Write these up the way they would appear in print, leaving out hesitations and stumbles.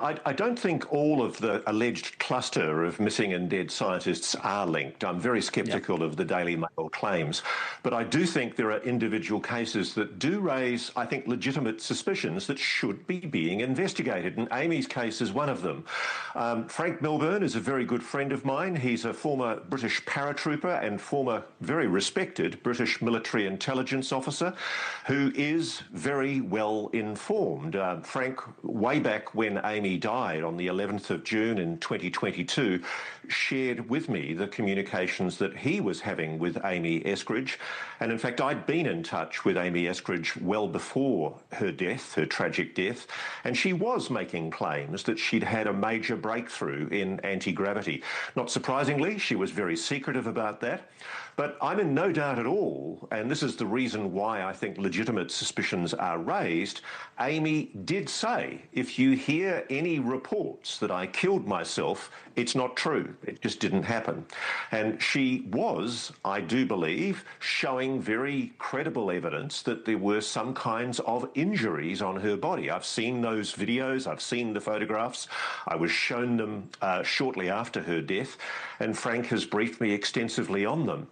I don't think all of the alleged cluster of missing and dead scientists are linked. I'm very Yeah. sceptical of the Daily Mail claims, but I do think there are individual cases that do raise, I think, legitimate suspicions that should be being investigated, and Amy's case is one of them. Frank Milburn is a very good friend of mine. He's a former British paratrooper and former very respected British military intelligence officer who is very well informed. Frank, way back when Amy died on the 11th of June in 2022, shared with me the communications that he was having with Amy Eskridge. And in fact, I'd been in touch with Amy Eskridge well before her death, her tragic death, and she was making claims that she'd had a major breakthrough in anti-gravity. Not surprisingly, she was very secretive about that. But I'm in no doubt at all, and this is the reason why I think legitimate suspicions are raised. Amy did say, if you hear any reports that I killed myself, it's not true. It just didn't happen. And she was, I do believe, showing very credible evidence that there were some kinds of injuries on her body. I've seen those videos, I've seen the photographs. I was shown them shortly after her death, and Frank has briefed me extensively on them.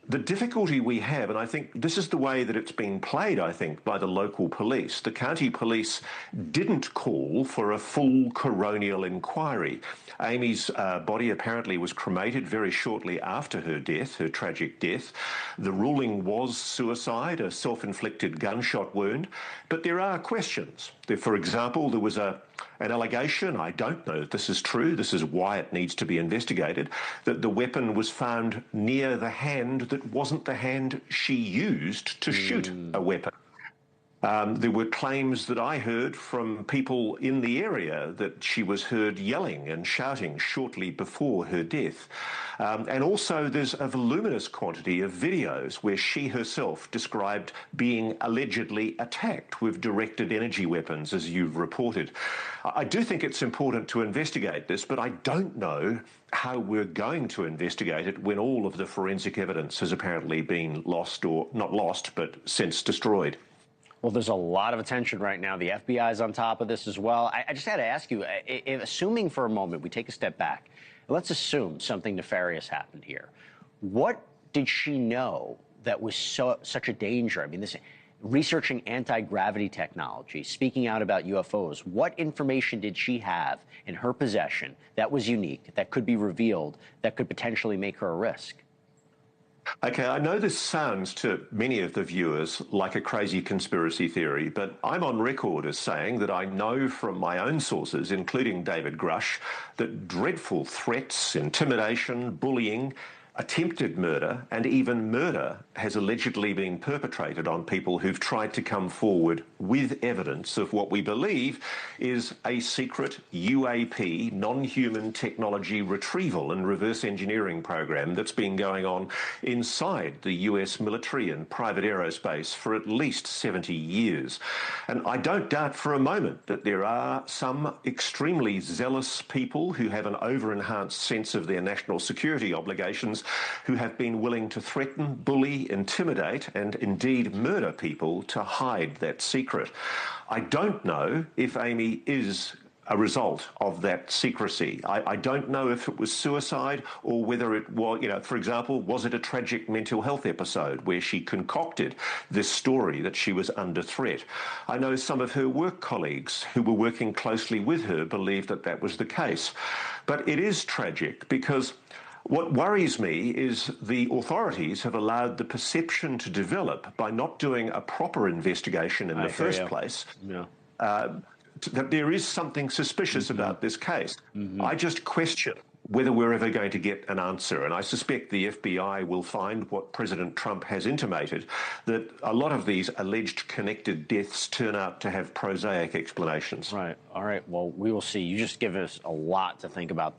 The difficulty we have, and I think this is the way that it's been played, I think, by the local police. The county police didn't call for a full coronial inquiry. Amy's body apparently was cremated very shortly after her death, her tragic death. The ruling was suicide, a self-inflicted gunshot wound, but there are questions. For example, there was an allegation, I don't know if this is true, this is why it needs to be investigated, that the weapon was found near the hand that wasn't the hand she used to shoot a weapon. There were claims that I heard from people in the area that she was heard yelling and shouting shortly before her death. And also there's a voluminous quantity of videos where she herself described being allegedly attacked with directed energy weapons, as you've reported. I do think it's important to investigate this, but I don't know how we're going to investigate it when all of the forensic evidence has apparently been lost, or not lost, but since destroyed. Well, there's a lot of attention right now. The FBI is on top of this as well. I just had to ask you, assuming for a moment we take a step back, let's assume something nefarious happened here. What did she know that was such a danger? I mean, this researching anti-gravity technology, speaking out about UFOs, what information did she have in her possession that was unique, that could be revealed, that could potentially make her a risk? Okay, I know this sounds to many of the viewers like a crazy conspiracy theory, but I'm on record as saying that I know from my own sources, including David Grush, that dreadful threats, intimidation, bullying, attempted murder, and even murder has allegedly been perpetrated on people who've tried to come forward with evidence of what we believe is a secret UAP, non-human technology retrieval and reverse engineering program that's been going on inside the US military and private aerospace for at least 70 years. And I don't doubt for a moment that there are some extremely zealous people who have an over-enhanced sense of their national security obligations who have been willing to threaten, bully, intimidate, and indeed murder people to hide that secret. I don't know if Amy is a result of that secrecy. I don't know if it was suicide or whether it was, for example, was it a tragic mental health episode where she concocted this story that she was under threat? I know some of her work colleagues who were working closely with her believe that that was the case. But it is tragic because what worries me is the authorities have allowed the perception to develop by not doing a proper investigation in the first place. Yeah. That there is something suspicious about this case. I just question whether we're ever going to get an answer. And I suspect the FBI will find what President Trump has intimated, that a lot of these alleged connected deaths turn out to have prosaic explanations. Right. All right. Well, we will see. You just give us a lot to think about.